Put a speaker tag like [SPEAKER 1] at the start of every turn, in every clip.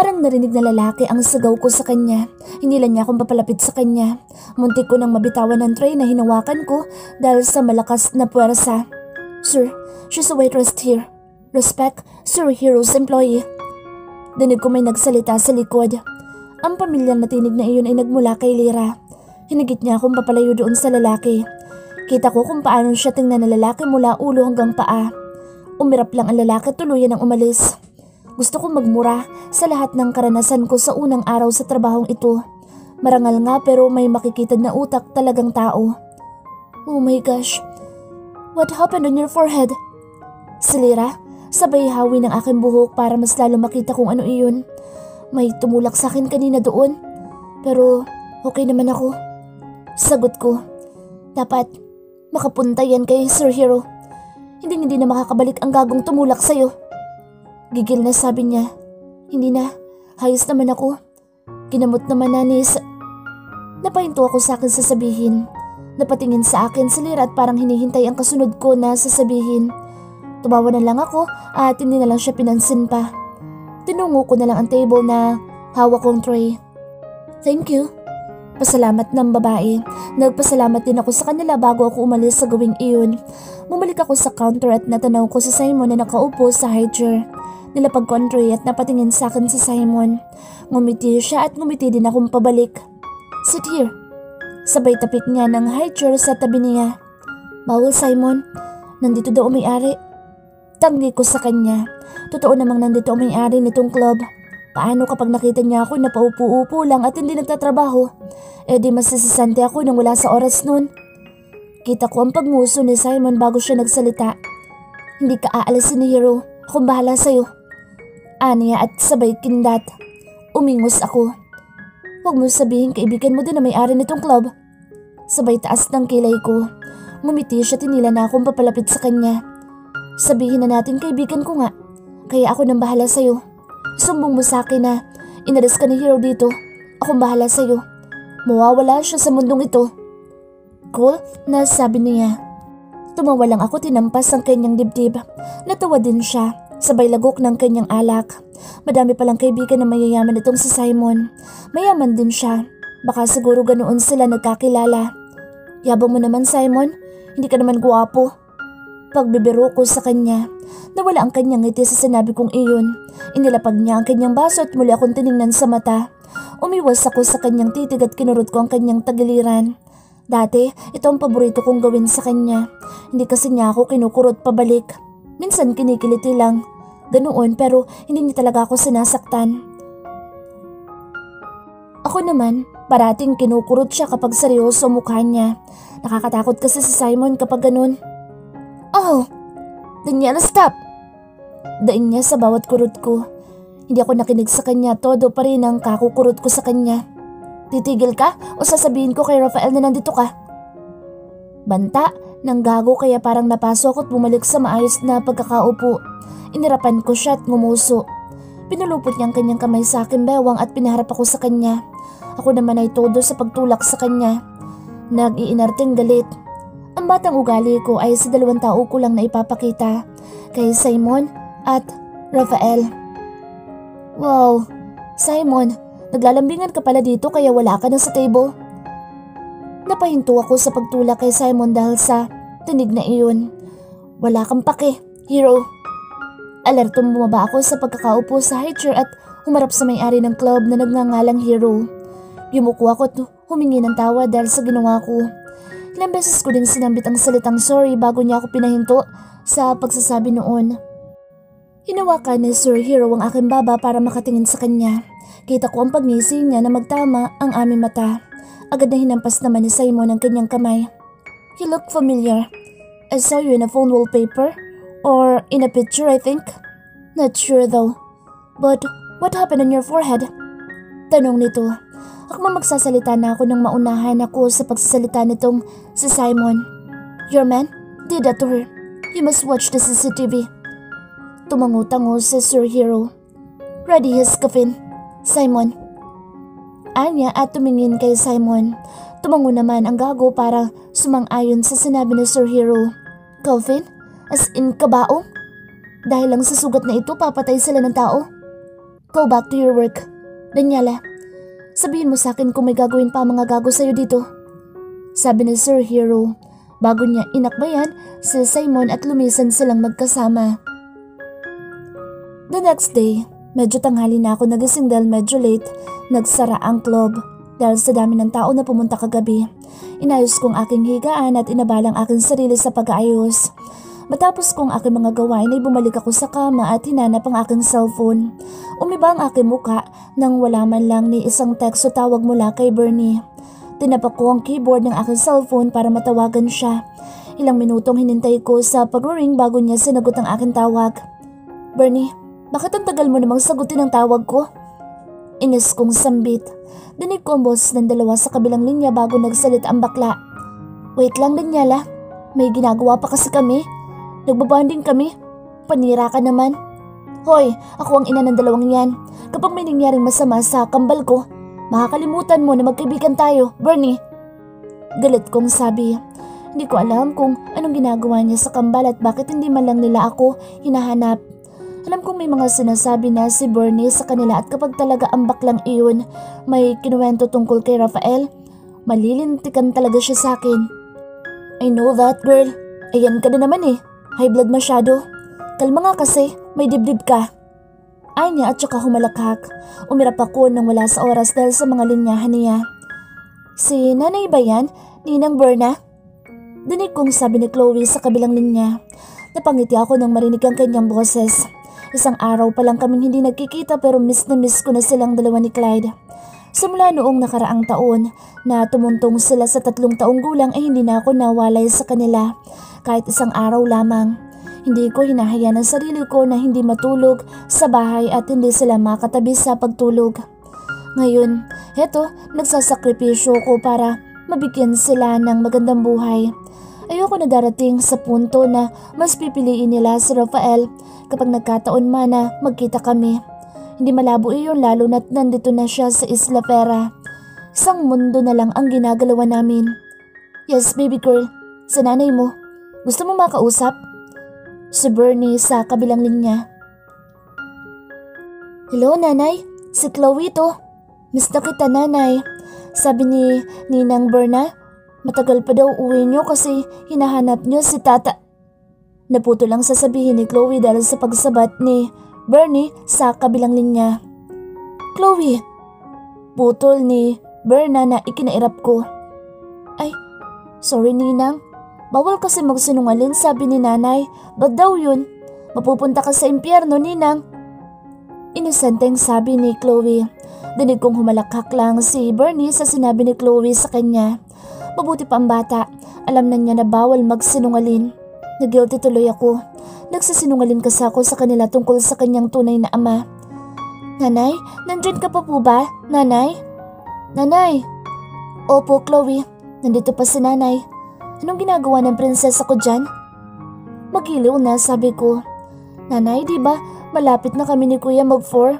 [SPEAKER 1] Parang narinig na lalaki ang sigaw ko sa kanya. Hinila niya akong papalapit sa kanya. Muntik ko nang mabitawan ng tray na hinawakan ko dahil sa malakas na puwersa. Sir, she's a waitress here. Respect, Sir Hero's employee. Dinig ko may nagsalita sa likod. Ang pamilyang na tinig na iyon ay nagmula kay Lyra. Hinigit niya akong papalayo doon sa lalaki. Kita ko kung paano siya tingnan ng lalaki mula ulo hanggang paa. Umirap lang ang lalaki, tuluyan ang umalis. Gusto kong magmura sa lahat ng karanasan ko sa unang araw sa trabahong ito. Marangal nga pero may makikitad na utak talagang tao. Oh my gosh. What happened on your forehead? Si Lyra, sabay hawi ng aking buhok para mas lalo makita kung ano iyon. May tumulak sa akin kanina doon. Pero okay naman ako. Sagot ko. Dapat makapunta yan kay Sir Hero. Hindi na makakabalik ang gagong tumulak sa'yo. Gigil na sabi niya. Hindi na, hayos naman ako. Kinamot naman na Napahinto ako sa akin sasabihin. Napatingin sa akin si Lyra at parang hinihintay ang kasunod ko na sasabihin. Tumawa na lang ako at hindi na lang siya pinansin pa. Tinungo ko na lang ang table na hawak kong tray. Thank you. Pasalamat ng babae. Nagpasalamat din ako sa kanila bago ako umalis sa gawing iyon. Bumalik ako sa counter at natanaw ko si Simon na nakaupo sa high chair. Nilapag ko ang tray at napatingin sa akin si Simon. Ngumiti siya at ngumiti din akong pabalik. Sit here. Sabay tapik niya ng high chair sa tabi niya. Bawal Simon, nandito daw may-ari. Tanggi ko sa kanya. Totoo namang nandito ang may-ari nitong club. Paano kapag nakita niya ako na paupo-upo lang at hindi nagtatrabaho? Eh di masisisante ako nang wala sa oras nun. Kita ko ang pagmuso ni Simon bago siya nagsalita. Hindi ka aalisin ni Hero. Akong bahala sa'yo. Aniya at sabay kindat. Umingos ako. Huwag mo sabihin kaibigan mo din na may-ari nitong club. Sabay taas ng kilay ko. Ngumiti siya, tinila na akong papalapit sa kanya. Sabihin na natin kaibigan ko nga. Kaya ako nang bahala sa'yo. Sumbong mo sa akin na inalis ka ni Hero dito. Akong bahala sa'yo. Mawawala siya sa mundong ito. Cool na sabi niya. Tumawa lang ako, tinampas ang kanyang dibdib. Natawa din siya. Sabay lagok ng kanyang alak. Madami palang kaibigan na mayayaman itong si Simon. Mayaman din siya. Baka siguro ganoon sila nagkakilala. Yabang mo naman Simon, hindi ka naman guwapo. Pagbibiro ko sa kanya, nawala ang kanyang ngiti sa sinabi kong iyon. Inilapag niya ang kanyang baso at muli akong tiningnan sa mata. Umiwas ako sa kanyang titig at kinurot ko ang kanyang tagiliran. Dati, ito ang paborito kong gawin sa kanya. Hindi kasi niya ako kinukurot pabalik. Minsan kinikiliti lang. Ganoon pero hindi niya talaga ako sinasaktan. Ako naman, parating kinukurot siya kapag seryoso mukha niya. Nakakatakot kasi si Simon kapag ganun. Oh, Daniela, stop! Daing niya sa bawat kurot ko. Hindi ako nakinig sa kanya, todo pa rin ang kakukurot ko sa kanya. Titigil ka o sasabihin ko kay Rafael na nandito ka? Banta ng gago kaya parang napasok at bumalik sa maayos na pagkakaupo. Inirapan ko siya at ngumuso. Pinulupot niya ang kanyang kamay sa akin bewang at pinaharap ako sa kanya. Ako naman ay todo sa pagtulak sa kanya. Nag-iinarting galit. Ang batang ugali ko ay sa dalawang tao ko lang na ipapakita. Kay Simon at Rafael. Wow, Simon, naglalambingan ka pala dito kaya wala ka na sa table. Napahinto ako sa pagtulak kay Simon dahil sa tinig na iyon. Wala kang pake, Hero. Alertong bumaba ako sa pagkakaupo sa high chair at humarap sa may-ari ng club na nagngangalang Hero. Yumuko ako at humingi ng tawa dahil sa ginawa ko. Ilang beses ko din sinambit ang salitang sorry bago niya ako pinahinto sa pagsasabi noon. Hinawakan ni Sir Hero ang aking baba para makatingin sa kanya. Kita ko ang pagngisi niya na magtama ang aming mata. Agad na hinampas naman ni Simon ang kanyang kamay. You look familiar. I saw you in a phone wallpaper. Or in a picture, I think. Not sure though. But what happened on your forehead? Tanong nito. Ako magsasalita na ako nang maunahan ako sa pagsasalita nitong si Simon. Your man did that to her. You must watch the CCTV. Tumango-tango si Sir Hero. Ready his coffin, Simon. Anya at tumingin kay Simon. Tumango naman ang gago para sumang-ayon sa sinabi ni Sir Hero. Coffin? As in kabaong? Dahil lang sa sugat na ito papatay sila ng tao? Go back to your work. Daniela, sabihin mo sa akin kung may gagawin pa ang mga gago sa'yo dito. Sabi ni Sir Hero bago niya inakbayan si Simon at lumisan silang magkasama. The next day, medyo tanghali na ako nagising dahil medyo late. Nagsara ang club dahil sa dami ng tao na pumunta kagabi. Inayos kong aking higaan at inabalang aking sarili sa pag-aayos. Matapos kong aking mga gawain ay bumalik ako sa kama at hinanap ang aking cellphone. Umiba ang aking muka nang wala man lang ni isang text o tawag mula kay Bernie. Tinapak ko ang keyboard ng aking cellphone para matawagan siya. Ilang minutong hinintay ko sa pag-ring bago niya sinagot ang aking tawag. Bernie, bakit ang tagal mo namang sagutin ang tawag ko? Inis kong sambit. Dinig ko ang boses ng dalawa sa kabilang linya bago nagsalita ang bakla. Wait lang Daniela, may ginagawa pa kasi kami. Nagbabanding kami. Panira ka naman. Hoy, ako ang ina ng dalawang yan. Kapag may nangyaring masama sa kambal ko, makakalimutan mo na magkaibigan tayo, Bernie. Galit kong sabi. Hindi ko alam kung anong ginagawa niya sa kambal at bakit hindi man lang nila ako hinahanap. Alam kong may mga sinasabi na si Bernie sa kanila at kapag talaga ang baklang iyon may kinuwento tungkol kay Rafael, malilintikan talaga siya sa akin. I know that, girl. Ayan ka na naman eh. High blood masyado. Kalma nga kasi, may dibdib ka. Ay niya at saka humalakhak. Umirap ako nang wala sa oras dahil sa mga linyahan niya. Si nanay ba yan? Ninang Berna? Dinig kong sabi ni Chloe sa kabilang linya. Napangiti ako nang marinig ang kanyang boses. Isang araw pa lang kaming hindi nagkikita pero miss na miss ko na silang dalawa ni Clyde. Simula noong nakaraang taon na tumuntong sila sa 3 taong gulang ay hindi na ako nawalay sa kanila. Kahit isang araw lamang. Hindi ko hinahayaan ang sarili ko na hindi matulog sa bahay at hindi sila makatabi sa pagtulog. Ngayon, heto, nagsasakripisyo ko para mabigyan sila ng magandang buhay. Ayoko na darating sa punto na mas pipiliin nila si Rafael kapag nagkataon man na magkita kami. Hindi malabo iyon lalo na't nandito na siya sa Isla Vera. Isang mundo na lang ang ginagalawan namin. Yes, baby girl, sa nanay mo. Gusto mo makausap? Si Bernie sa kabilang linya. Hello, nanay. Si Chloe to. Miss na kita, nanay. Sabi ni Ninang Berna, matagal pa daw uwi niyo kasi hinahanap niyo si tata. Naputo lang sasabihin ni Chloe dahil sa pagsabat ni Bernie sa kabilang linya. Chloe! Putol ni Berna na ikinairap ko. Ay, sorry Ninang. Bawal kasi magsinungaling sabi ni nanay. Ba't daw yun? Mapupunta ka sa impyerno, Ninang. Inosenteng sabi ni Chloe. Dinig kong humalakhak lang si Bernie sa sinabi ni Chloe sa kanya. Mabuti pa ang bata. Alam na niya na bawal magsinungaling. Nag-guilty tuloy ako. Nagsasinungaling kasi ako sa kanila tungkol sa kanyang tunay na ama. Nanay, nandyan ka pa po ba? Nanay? Nanay? Opo, Chloe. Nandito pa si nanay. Anong ginagawa ng prinsesa ko dyan? Magiliw na, sabi ko. Nanay, di ba malapit na kami ni Kuya mag-4?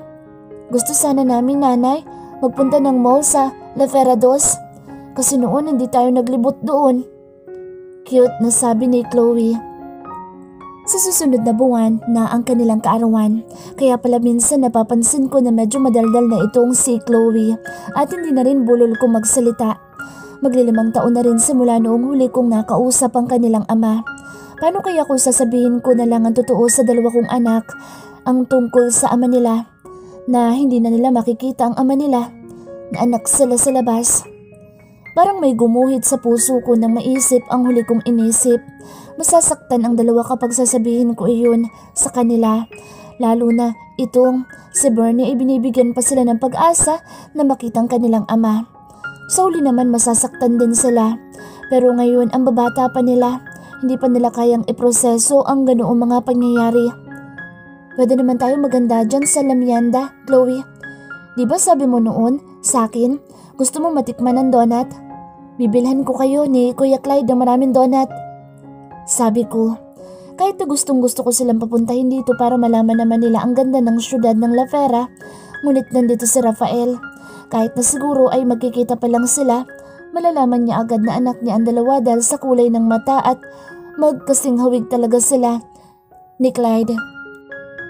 [SPEAKER 1] Gusto sana namin, nanay, magpunta ng mall sa La Fera 2. Kasi noon hindi tayo naglibot doon. Cute na sabi ni Chloe. Sa susunod na buwan na ang kanilang kaarawan, kaya pala minsan napapansin ko na medyo madaldal na itong si Chloe at hindi na rin bulol ko magsalita. Maglilimang taon na rin simula noong huli kong nakausap ang kanilang ama. Paano kaya kung sasabihin ko na lang ang totoo sa dalawa kong anak ang tungkol sa ama nila, na hindi na nila makikita ang ama nila, na anak sila sa labas? Parang may gumuhit sa puso ko nang maisip ang huli kong inisip. Masasaktan ang dalawa kapag sasabihin ko iyon sa kanila, lalo na itong si Bernie ay binibigyan pa sila ng pag-asa na makitang kanilang ama. Sa huli naman masasaktan din sila, pero ngayon ang babata pa nila, hindi pa nila kayang iproseso ang ganoong mga pangyayari. Pwede naman tayo maganda dyan sa Lamianda, Chloe. Di ba sabi mo noon sa akin, gusto mo matikman ng donut? Bibilhan ko kayo ni Kuya Clyde ng maraming donut. Sabi ko, kahit na gustong gusto ko silang papuntahin dito para malaman naman nila ang ganda ng syudad ng La Fera, ngunit nandito si Rafael. Kahit na siguro ay magkikita pa lang sila, malalaman niya agad na anak niya ang dalawa dahil sa kulay ng mata at magkasing hawig talaga sila ni Clyde.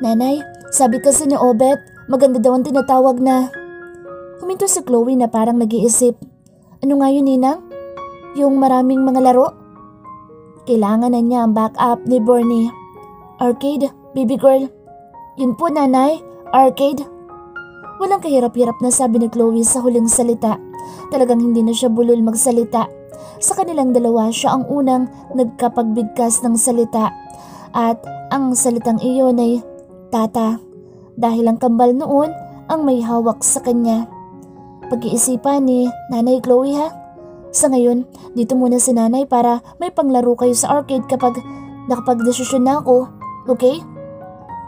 [SPEAKER 1] Nanay, sabi kasi ni Obet, Maganda daw ang tinatawag na... Huminto si Chloe na parang nag-iisip. Ano nga yun, Ninang? Yung maraming mga laro? Kailangan na niya ang backup ni Bernie. Arcade, baby girl. Yun po, Nanay. Arcade. Walang kahirap-hirap na sabi ni Chloe sa huling salita. Talagang hindi na siya bulol magsalita. Sa kanilang dalawa, siya ang unang nagkapagbigkas ng salita. At ang salitang iyon ay tata. Dahil ang kambal noon ang may hawak sa kanya. Pag-iisipan ni Nanay Chloe, ha? Sa ngayon, dito muna si Nanay para may panglaro kayo sa arcade kapag nakapag-desisyon na ako. Okay?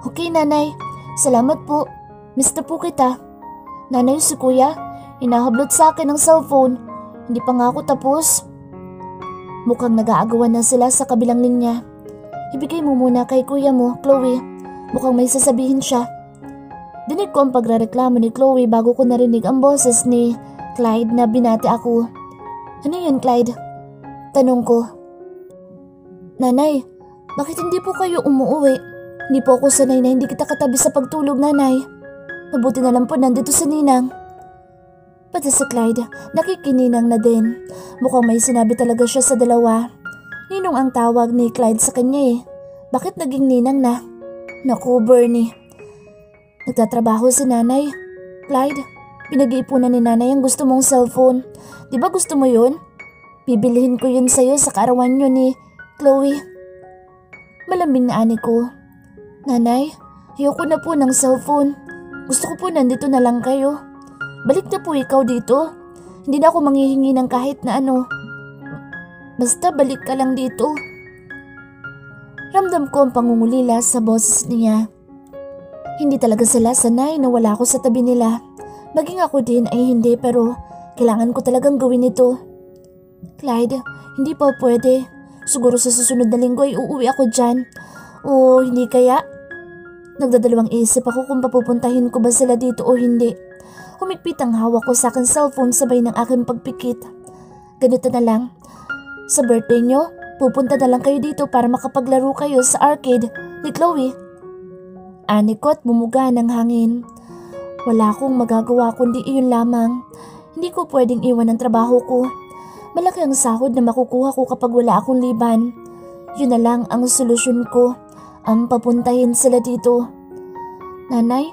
[SPEAKER 1] Okay, Nanay. Salamat po. Miss na po kita. Nanay, si Kuya, hinahablot sa akin ng cellphone. Hindi pa nga ako tapos. Mukhang nag-aagawan na sila sa kabilang linya. Ibigay mo muna kay Kuya mo, Chloe. Mukhang may sasabihin siya. Dinig ko ang pagrereklamo ni Chloe bago ko narinig ang boses ni Clyde na binati ako. Ano yun, Clyde? Tanong ko. Nanay, bakit hindi po kayo umuwi? Hindi po ako sanay na hindi kita katabi sa pagtulog, Nanay. Mabuti na lang po nandito si Ninang. Pati si Clyde, nakikininang na din. Mukhang may sinabi talaga siya sa dalawa. Ninong ang tawag ni Clyde sa kanya eh. Bakit naging Ninang na? Naku, Bernie. Nagtatrabaho si Nanay. Clyde, pinag-iipunan ni Nanay ang gusto mong cellphone. Di ba gusto mo yun? Bibilihin ko yun sa'yo sa kaarawan nyo ni Chloe. Malambing na ani ko. Nanay, ayoko na po ng cellphone. Gusto ko po nandito na lang kayo. Balik na po ikaw dito. Hindi na ako manghihingi ng kahit na ano. Basta balik ka lang dito. Ramdam ko ang pangungulila sa boses niya. Hindi talaga sila sanay na wala ako sa tabi nila. Maging ako din ay hindi pero kailangan ko talagang gawin ito. Clyde, hindi pa pwede. Siguro sa susunod na linggo ay uuwi ako dyan. O hindi kaya? Nagdadalawang isip ako kung papupuntahin ko ba sila dito o hindi. Humigpit ang hawak ko sa aking cellphone sabay ng aking pagpikit. Ganito na lang. Sa birthday nyo, pupunta na lang kayo dito para makapaglaro kayo sa arcade ni Chloe. Ani ko at bumuga ng hangin. Wala akong magagawa kundi iyon lamang. Hindi ko pwedeng iwan ang trabaho ko. Malaki ang sahod na makukuha ko kapag wala akong liban. Yun na lang ang solusyon ko. Ang papuntahin sila dito. Nanay,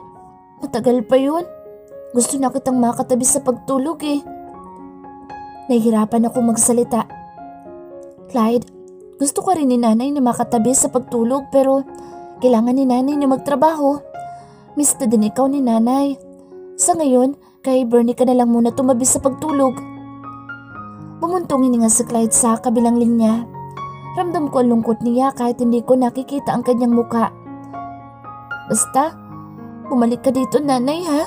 [SPEAKER 1] matagal pa yun. Gusto na kitang makatabi sa pagtulog eh. Nahihirapan ako magsalita. Clyde, gusto ko rin ni Nanay na makatabi sa pagtulog pero kailangan ni Nanay na magtrabaho. Miss na din ikaw ni Nanay. Sa ngayon, kay Bernie ka na lang muna tumabi sa pagtulog. Bumuntong hininga si Clyde sa kabilang linya. Ramdam ko ang lungkot niya kahit hindi ko nakikita ang kanyang muka. Basta, bumalik ka dito, Nanay, ha?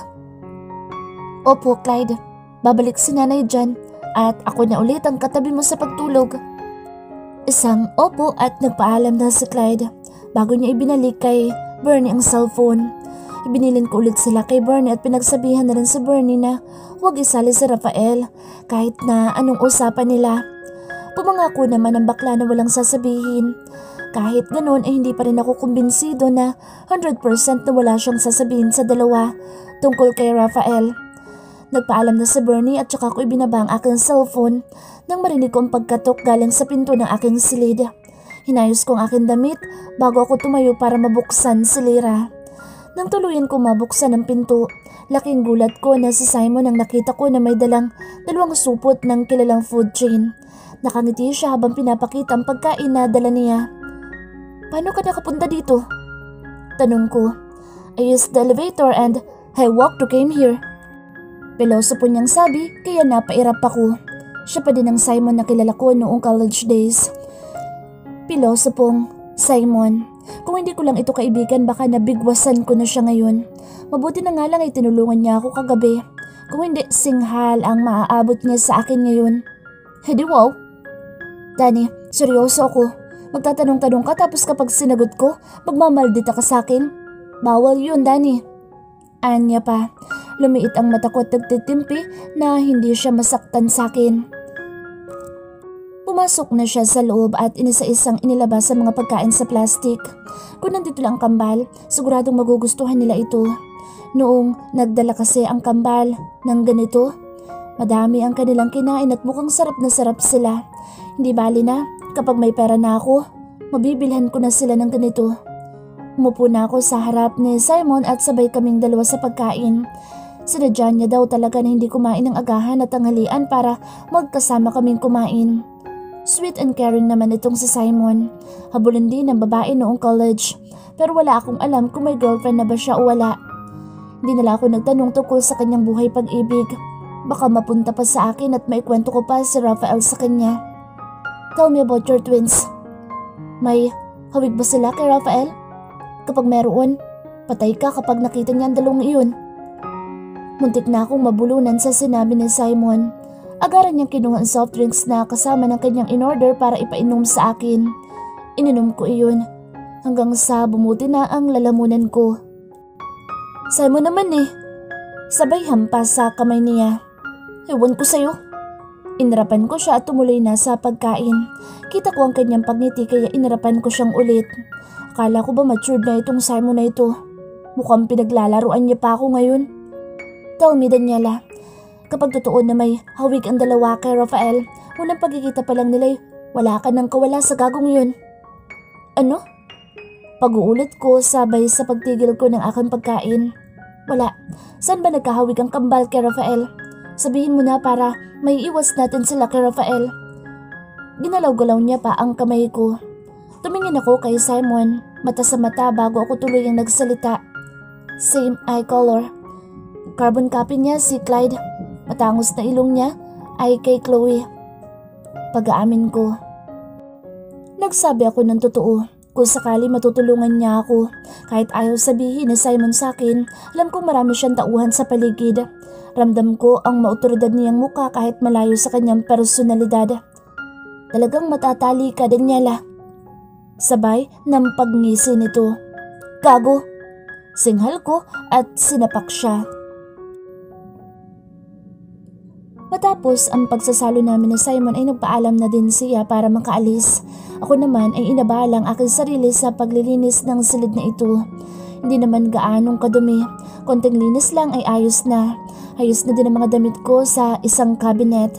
[SPEAKER 1] Opo, Clyde. Babalik si Nanay dyan at ako na ulit ang katabi mo sa pagtulog. Isang opo at nagpaalam na si Clyde bago niya ibinalik kay Bernie ang cellphone. Ibinilin ko ulit sila kay Bernie at pinagsabihan na rin si Bernie na huwag isali si Rafael kahit na anong usapan nila. Pumangako naman ang bakla na walang sasabihin. Kahit ganoon ay hindi pa rin ako kumbinsido na 100% na wala siyang sasabihin sa dalawa tungkol kay Rafael. Nagpaalam na si Bernie at saka ko ibinaba ang aking cellphone nang marinig ko ang pagkatok galing sa pinto ng aking silid. Hinayos ko ang aking damit bago ako tumayo para mabuksan si Lyra. Nang tuluyan ko mabuksan ang pinto, laking gulat ko na si Simon ang nakita ko na may dalang 2 supot ng kilalang food chain. Nakangiti siya habang pinapakita ang pagkain na dala niya. Paano ka nakapunta dito? Tanong ko. I used the elevator and I walked to came here. Piloso po niyang sabi kaya napairap ako. Siya pa din ang Simon na kilala ko noong college days. Piloso pong Simon. Kung hindi ko lang ito kaibigan baka nabigwasan ko na siya ngayon. Mabuti na nga lang ay tinulungan niya ako kagabi. Kung hindi singhal ang maaabot niya sa akin ngayon. Hedi wow. Danny, seryoso ako. Magtatanong-tanong ka tapos kapag sinagot ko, magmamaldita ka sa akin. Bawal yun, Danny. Anya pa. Lumiit ang mata ko at nagtitimpi na hindi siya masaktan sa akin. Pumasok na siya sa loob at inisa-isang inilabas sa mga pagkain sa plastic. Kung nandito lang ang kambal, siguradong magugustuhan nila ito. Noong nagdala kasi ang kambal ng ganito, madami ang kanilang kinain at mukhang sarap na sarap sila. Hindi bali na, kapag may pera na ako, mabibilhan ko na sila ng ganito. Umupo na ako sa harap ni Simon at sabay kaming dalawa sa pagkain. Sinadya niya daw talaga na hindi kumain ng agahan at tanghalian para magkasama kaming kumain. Sweet and caring naman itong si Simon. Habulin din ng babae noong college. Pero wala akong alam kung may girlfriend na ba siya o wala. Hindi nila ako nagtanong tungkol sa kanyang buhay pag-ibig. Baka mapunta pa sa akin at maikwento ko pa si Rafael sa kanya. Tell me about your twins. May hawig ba sila kay Rafael? Kapag meron, patay ka kapag nakita niya ang dalawang iyon. Muntik na akong mabulunan sa sinabi ni Simon. Agaran niyang kinuha ang soft drinks na kasama ng kanyang in-order para ipainom sa akin. Ininom ko iyon hanggang sa bumuti na ang lalamunan ko. Simon naman eh. Sabay hampas sa kamay niya. Ewan ko sa'yo. Inarapan ko siya at tumuloy na sa pagkain. Kita ko ang kanyang pagngiti kaya inarapan ko siyang ulit. Akala ko ba matured na itong Simon na ito? Mukhang pinaglalaruan niya pa ako ngayon. Tell me, Daniela, kapag totoo na may hawig ang dalawa kay Rafael, unang pagkikita pa lang nila'y wala ka nang kawala sa gagong yun. Ano? Pag-uulit ko sabay sa pagtigil ko ng aking pagkain. Wala. Saan ba nagkahawig ang kambal kay Rafael? Sabihin mo na para may iwas natin sila kay Rafael. Ginalaw-galaw niya pa ang kamay ko. Tumingin ako kay Simon, mata sa mata bago ako tuluyang nagsalita. Same eye color. Carbon copy niya si Clyde. Matangos na ilong niya ay kay Chloe. Pag-aamin ko. Nagsabi ako ng totoo. Kung sakali matutulungan niya ako. Kahit ayaw sabihin ni Simon sa akin, alam kong marami siyang tauhan sa paligid. Ramdam ko ang maotoridad niyang muka kahit malayo sa kanyang personalidad. Talagang matatali ka, Daniela. Sabay ng pagngisi nito. Gago! Singhal ko at sinapak siya. Matapos ang pagsasalo namin ni Simon ay nagpaalam na din siya para makaalis. Ako naman ay inabala ang aking sarili sa paglilinis ng silid na ito. Hindi naman gaanong kadumi. Konting linis lang ay ayos na. Ayos na din ang mga damit ko sa isang cabinet.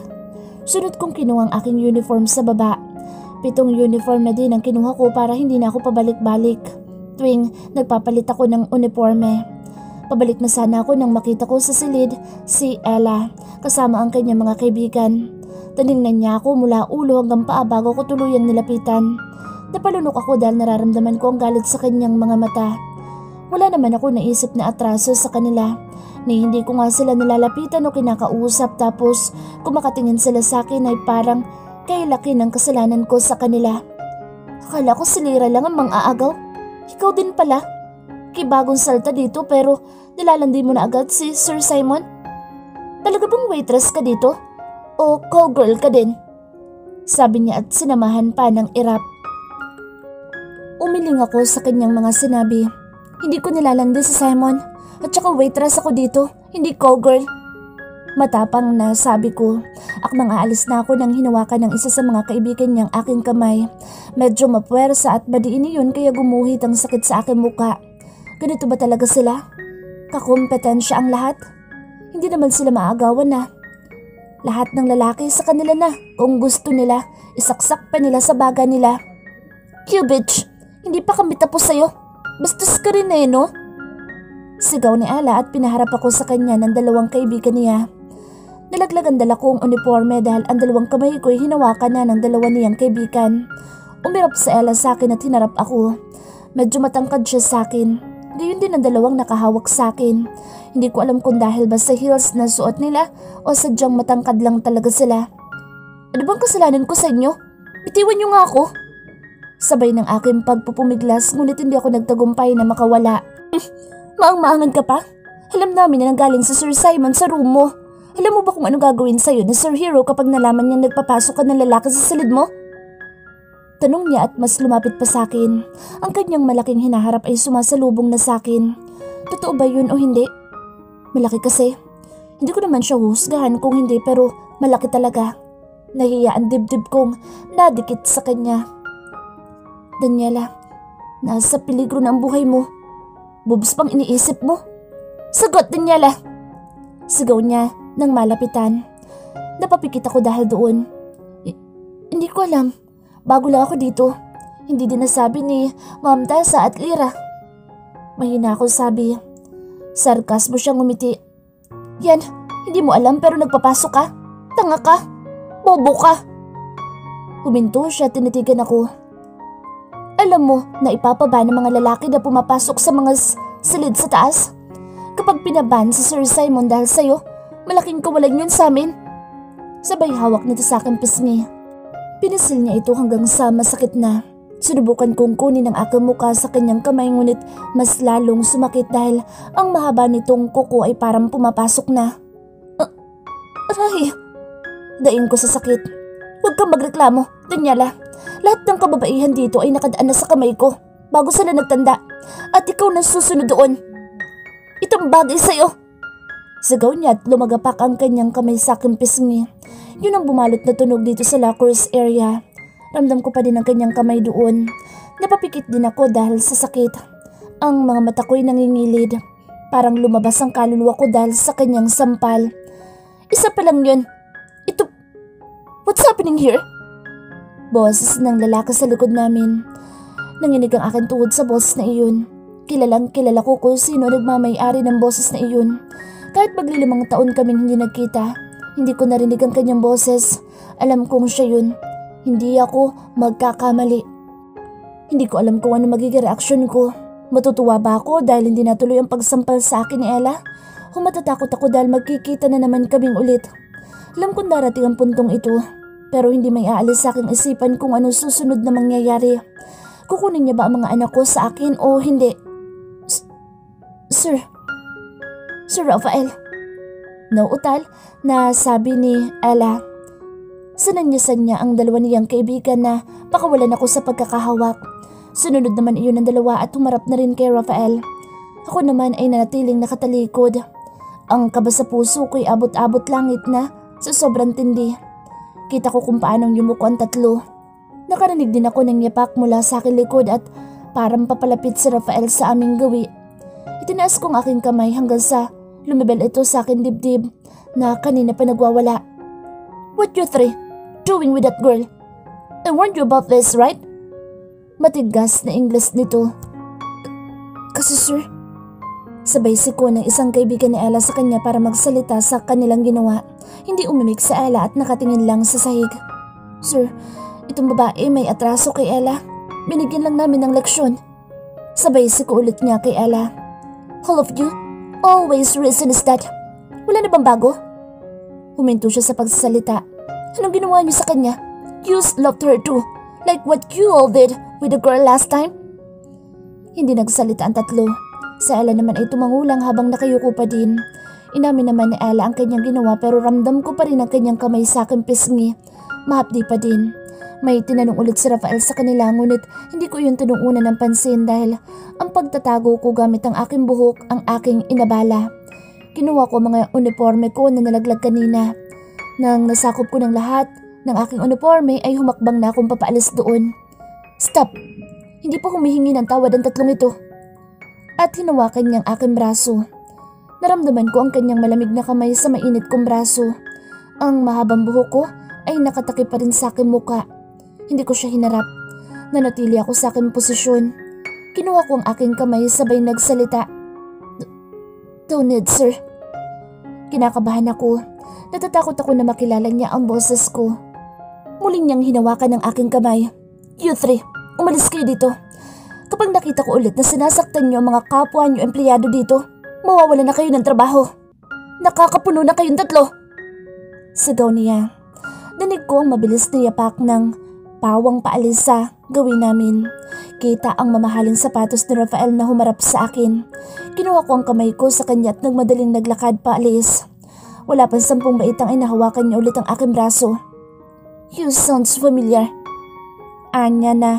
[SPEAKER 1] Sunod kong kinuha ang aking uniform sa baba. 7 uniform na din ang kinuha ko para hindi na ako pabalik-balik. Tuwing nagpapalit ako ng uniforme. Pabalik na sana ako nang makita ko sa silid si Ella kasama ang kanyang mga kaibigan. Tinignan niya ako mula ulo hanggang paa bago ko tuluyang nilapitan. Napalunok ako dahil nararamdaman ko ang galit sa kanyang mga mata. Wala naman ako naisip na atraso sa kanila. Ni hindi ko nga sila nilalapitan o kinakausap tapos kung makatingin sila sa akin ay parang kay laki ng kasalanan ko sa kanila. Akala ko silira lang ang mang-aagaw. Ikaw din pala. Kibagong salta dito pero nilalandi mo na agad si Sir Simon. Talaga bang waitress ka dito? O callgirl ka din? Sabi niya at sinamahan pa ng irap. Umiling ako sa kanyang mga sinabi. Hindi ko nilalandi si Simon at saka waitress ako dito, hindi callgirl. Matapang na sabi ko. Akmang aalis na ako nang hinawakan ng isa sa mga kaibigan niyang aking kamay. Medyo mapuwersa at badiin niyon kaya gumuhit ang sakit sa aking muka. Ganito ba talaga sila? Kakompetensya ang lahat? Hindi naman sila maagawan na. Lahat ng lalaki sa kanila na. Kung gusto nila, isaksak pa nila sa baga nila. You bitch! Hindi pa kami tapos sa'yo. Bastos ka rin eh, no? Sigaw ni Ala at pinaharap ako sa kanya ng dalawang kaibigan niya. Nalaglag ang dala kong uniforme dahil ang dalawang kamay ko'y hinawakan na ng dalawa niyang kaibigan. Umirap si Ella sa akin at hinarap ako. Medyo matangkad siya sa akin. Gayon din ang dalawang nakahawak sa akin. Hindi ko alam kung dahil ba sa heels na suot nila o sadyang matangkad lang talaga sila. Ano bang kasalanan ko sa inyo? Bitiwan niyo nga ako. Sabay ng aking pagpupumiglas ngunit hindi ako nagtagumpay na makawala. Maang-maangan ka pa? Alam namin na nanggaling si Sir Simon sa room mo. Alam mo ba kung ano gagawin sa'yo ni Sir Hero kapag nalaman niyang nagpapasok ka ng lalaki sa silid mo? Tanong niya at mas lumapit pa sa akin. Ang kanyang malaking hinaharap ay sumasalubong na sa akin. Totoo ba yun o hindi? Malaki kasi. Hindi ko naman siya husgahan kung hindi pero malaki talaga. Nahiya ang dibdib kong nadikit sa kanya. Daniela, nasa peligro na ang buhay mo. Bubs pang iniisip mo. Sagot, Daniela! Sigaw niya nang malapitan. Napapikit ako dahil doon. Hindi ko alam. Bago lang ako dito. Hindi din nasabi ni Ma'am Tessa at Lyra. Mahina akong sabi. Sarkasmo siyang ngumiti. Yan, hindi mo alam pero nagpapasok ka? Tanga ka? Bobo ka? Huminto siya, tinitigan ako. Alam mo na ipapaba ng mga lalaki na pumapasok sa mga silid sa taas? Kapag pinaban si Sir Simon dahil sa'yo, malaking kawalan yun sa amin. Sabay hawak nito sa akin pisngi. Pinisil niya ito hanggang sa masakit na. Sinubukan kong kunin ang aking muka sa kanyang kamay ngunit mas lalong sumakit dahil ang mahaba nitong kuko ay parang pumapasok na. Aray! Daing ko sa sakit. Huwag kang magreklamo, Daniela. Lahat ng kababaihan dito ay nakadaan na sa kamay ko bago sila nagtanda at ikaw na susunod doon. Itong bagay sa'yo! Sigaw niya at lumagapak ang kanyang kamay sa aking pisngi. Yun ang bumalot na tunog dito sa lockers area. Ramdam ko pa din ang kanyang kamay doon. Napapikit din ako dahil sa sakit. Ang mga mata ko'y nangingilid. Parang lumabas ang kaluluwa ko dahil sa kanyang sampal. Isa pa lang yun. Ito... What's happening here? Boses ng lalaki sa likod namin. Nanginig ang aking tuhod sa boses na iyon. Kilalang kilala ko kung sino nagmamay-ari ng boses na iyon. Kahit maglilimang taon kaming hindi nagkita, hindi ko narinig ang kanyang boses. Alam kong siya yun. Hindi ako magkakamali. Hindi ko alam kung ano magiging reaksyon ko. Matutuwa ba ako dahil hindi natuloy ang pagsampal sa akin ni Ella? O matatakot ako dahil magkikita na naman kaming ulit? Alam kong darating ang puntong ito, pero hindi may aalis sa aking isipan kung ano susunod na mangyayari. Kukunin niya ba ang mga anak ko sa akin o hindi? Sir Rafael. Nauutal na sabi ni Ella. Sinanyasan niya ang dalawa niyang kaibigan na pakawalan ako sa pagkakahawak. Sunod naman iyon ng dalawa at humarap na rin kay Rafael. Ako naman ay nanatiling nakatalikod. Ang kaba sa puso ko'y abot-abot langit na sa sobrang tindi. Kita ko kung paanong yumuko ang tatlo. Nakarinig din ako ng yapak mula sa aking likod at parang papalapit si Rafael sa aming gawi. Itinaas kong aking kamay hanggang sa lumibel ito sa aking dibdib na kanina pa nagwawala. What you three doing with that girl? I warned you about this, right? Matigas na Ingles nito. Kasi sir, sabay siko ng isang kaibigan ni Ella sa kanya para magsalita sa kanilang ginawa. Hindi umimik sa Ella at nakatingin lang sa sahig. Sir, itong babae may atraso kay Ella. Binigyan lang namin ng leksyon. Sabay siko ulit niya kay Ella. All of you always reason is that. Wala na bang bago? Huminto siya sa pagsasalita. Anong ginawa niyo sa kanya? You loved her too, like what you all did with the girl last time? Hindi nagsalita ang tatlo. Sa Ella naman ay tumangulang habang nakayuko pa din. Inamin naman ni Ella ang kanyang ginawa pero ramdam ko pa rin ang kanyang kamay sa aking pisngi. Mahapdi pa din. May tinanong ulit si Rafael sa kanila ngunit hindi ko yun tinuunan ng pansin dahil ang pagtatago ko gamit ang aking buhok ang aking inabala. Kinuha ko mga uniforme ko na nalaglag kanina. Nang nasakop ko ng lahat ng aking uniforme ay humakbang na akong papaalis doon. Stop! Hindi pa humihingi ng tawad ang tatlong ito. At hinawakan niyang aking braso. Naramdaman ko ang kanyang malamig na kamay sa mainit kong braso. Ang mahabang buhok ko ay nakatakip pa rin sa aking muka. Hindi ko siya hinarap. Nanatili ako sa aking posisyon. Kinuha ko ang aking kamay sabay nagsalita. Don't need, sir. Kinakabahan ako. Natatakot ako na makilala niya ang boses ko. Muling niyang hinawakan ang aking kamay. You three, umalis kayo dito. Kapag nakita ko ulit na sinasaktan niyo ang mga kapwa niyo empleyado dito, mawawala na kayo ng trabaho. Nakakapuno na kayong tatlo. Sigaw niya. Danig ko ang mabilis na yapak ng pawang paalis sa gawin namin. Kita ang mamahaling sapatos ni Rafael na humarap sa akin. Kinuha ko ang kamay ko sa kanya at nagmadaling naglakad paalis. Wala pang 10 baitang ay nahawakan niya ulit ang aking braso. You sounds familiar. Anya na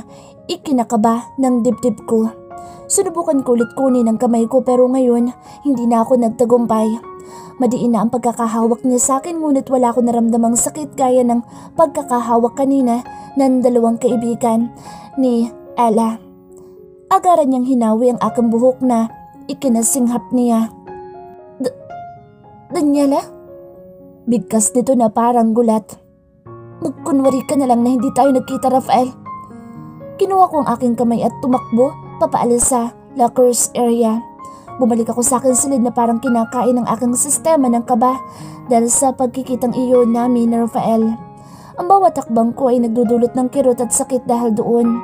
[SPEAKER 1] ikinakaba ng dibdib ko. Sinubukan ko ulit kunin ang kamay ko pero ngayon hindi na ako nagtagumpay. Madiin na ang pagkakahawak niya sa akin ngunit wala ko naramdamang sakit gaya ng pagkakahawak kanina ng dalawang kaibigan ni Ella. Agaran niyang hinawi ang aking buhok na ikinasinghap niya. Daniela? Bigkas nito na parang gulat. Magkunwari ka na lang na hindi tayo nagkita, Rafael. Kinuha ko ang aking kamay at tumakbo papaalis sa lockers area. Bumalik ako sa aking silid na parang kinakain ng aking sistema ng kaba dahil sa pagkikitang iyon namin ni Rafael. Ang bawat takbang ko ay nagdudulot ng kirot at sakit dahil doon.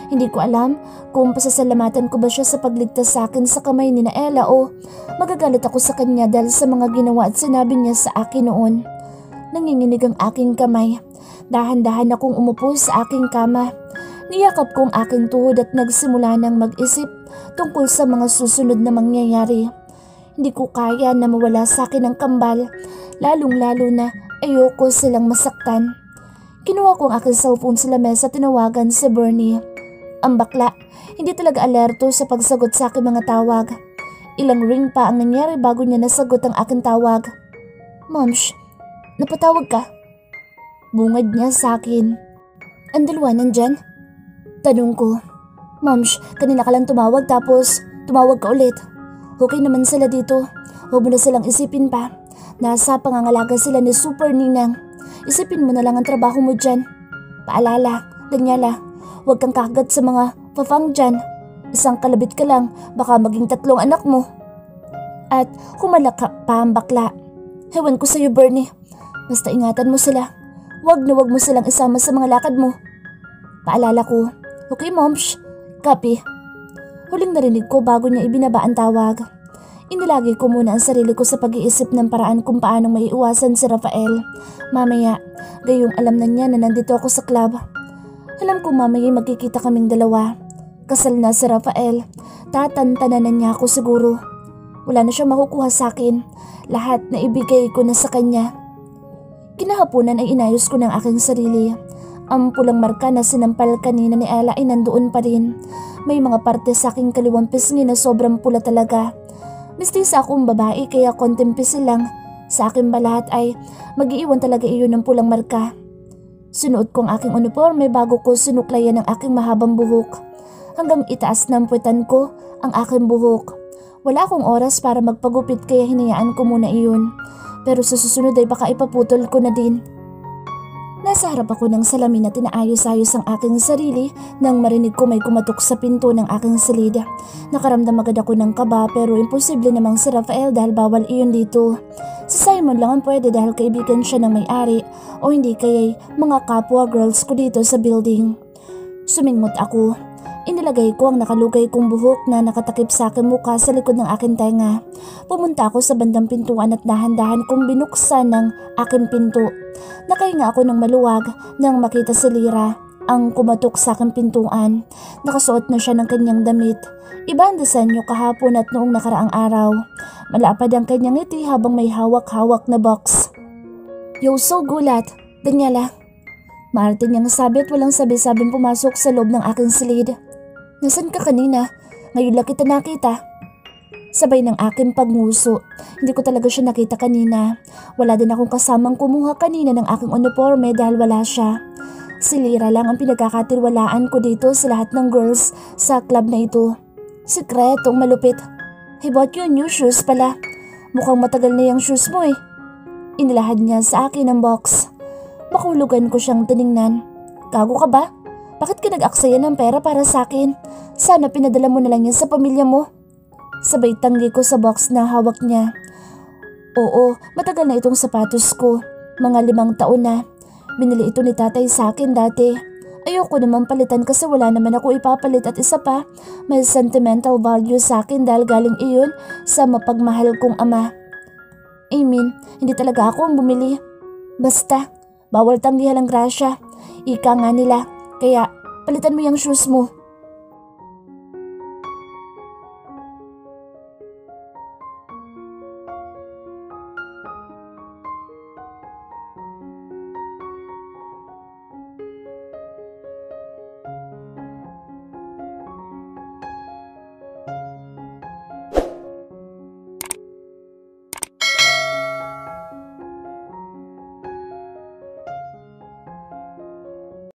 [SPEAKER 1] Hindi ko alam kung pasasalamatan ko ba siya sa pagligtas sa akin sa kamay ni Ella o magagalit ako sa kanya dahil sa mga ginawa at sinabi niya sa akin noon. Nanginginig ang aking kamay. Dahan-dahan akong umupo sa aking kama. Niyakap ko ang aking tuhod at nagsimula ng mag-isip tungkol sa mga susunod na mangyayari. Hindi ko kaya na mawala sa akin ang kambal, lalong-lalo na ayoko silang masaktan. Kinuha ko ang aking cellphone sa lamesa at tinawagan si Bernie. Ang bakla, hindi talaga alerto sa pagsagot sa aking mga tawag. Ilang ring pa ang nangyari bago niya nasagot ang aking tawag. Moms, napatawag ka? Bungad niya sa akin. Ang dalawa nandyan? Tanong ko. Moms, kanina ka lang tumawag tapos tumawag ka ulit. Okay naman sila dito. Huwag mo na silang isipin pa. Nasa pangangalaga sila ni Super Ninang. Isipin mo na lang ang trabaho mo dyan. Paalala, Daniela, huwag kang kakagat sa mga papang dyan. Isang kalabit ka lang, baka maging 3 anak mo. At humalaka pa ang bakla. Hewan ko sa'yo, Bernie. Basta ingatan mo sila. Huwag na huwag mo silang isama sa mga lakad mo. Paalala ko. Okay, Moms. Copy. Huling narinig ko bago niya ibinaba ang tawag. Inilagay ko muna ang sarili ko sa pag-iisip ng paraan kung paano maiiwasan si Rafael. Mamaya, gayong alam na niya na nandito ako sa club. Alam ko mamaya magkikita kaming dalawa. Kasal na si Rafael. Tatantanan na niya ako siguro. Wala na siyang makukuha sa akin. Lahat na ibigay ko na sa kanya. Kinahaponan ay inayos ko ng aking sarili. Ang pulang marka na sinampal kanina ni Ella ay nandoon pa rin. May mga parte sa aking kaliwang pisngi na sobrang pula talaga. Mistisa akong babae kaya konting pisil lang. Sa aking balat ay mag-iiwan talaga iyon ng pulang marka. Sinuot ko ang aking uniforme bago ko sinuklayan ang aking mahabang buhok. Hanggang itaas ng puwetan ko ang aking buhok. Wala akong oras para magpagupit kaya hinayaan ko muna iyon. Pero sa susunod ay baka ipaputol ko na din. Nasa harap ako ng salamin at inaayos-ayos ang aking sarili nang marinig ko may kumatok sa pinto ng aking silid. Nakaramdam agad ako ng kaba pero imposible namang si Rafael dahil bawal iyon dito. Si Simon lang ang pwede dahil kaibigan siya ng may-ari o hindi kaya'y mga kapwa girls ko dito sa building. Sumingot ako. Inilagay ko ang nakalugay kong buhok na nakatakip sa aking mukha sa likod ng aking tenga. Pumunta ako sa bandang pintuan at dahan-dahan kong binuksan ng aking pinto. Nakahinga ako ng maluwag nang makita si Lyra ang kumatok sa aking pintuan. Nakasuot na siya ng kanyang damit. Iba ang disenyo kahapon at noong nakaraang araw. Malapad ang kanyang ngiti habang may hawak-hawak na box. Yo, so gulat, Daniela. Maarte niyang sabi at walang sabi-sabing pumasok sa loob ng aking silid. Nasaan ka kanina? Ngayon lang kita nakita. Sabay ng aking pagnguso. Hindi ko talaga siya nakita kanina. Wala din akong kasamang kumuha kanina ng aking uniforme dahil wala siya. Si Lyra lang ang pinagkakatiwalaan ko dito sa lahat ng girls sa club na ito. Sikretong malupit. Hey, bought you new shoes pala. Mukhang matagal na yung shoes mo eh. Inilahad niya sa akin ang box. Makulugan ko siyang tiningnan. Gago ka ba? Bakit ka nag-aksaya ng pera para sa akin? Sana pinadala mo na lang yan sa pamilya mo. Sabay tanggi ko sa box na hawak niya. Oo, matagal na itong sapatos ko. Mga 5 taon na. Binili ito ni tatay sa akin dati. Ayoko naman palitan kasi wala naman ako ipapalit at isa pa, may sentimental value sa akin dahil galing iyon sa mapagmahal kong ama. Hindi talaga ako ang bumili. Basta, bawal tanggihan ang grasya. Ika nga nila, kaya palitan mo yung shoes mo.